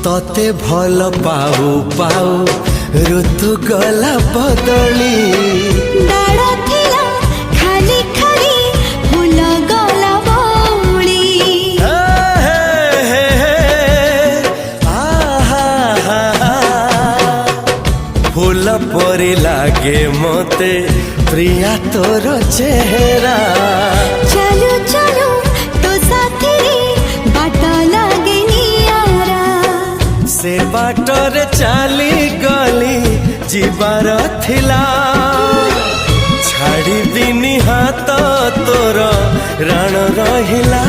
तते भल पाऊ पाऊ ऋतु गला बदली डाळ थिला खाली खाली फूल गला बौली फूल परी लागे मते प्रिया तोर चेहरा चलो चलो तो साथी रे बाट लागे नियारा से बाटर चली गली जीवार थिला छाड़ी दिनी हाथ तोर राण रहिला।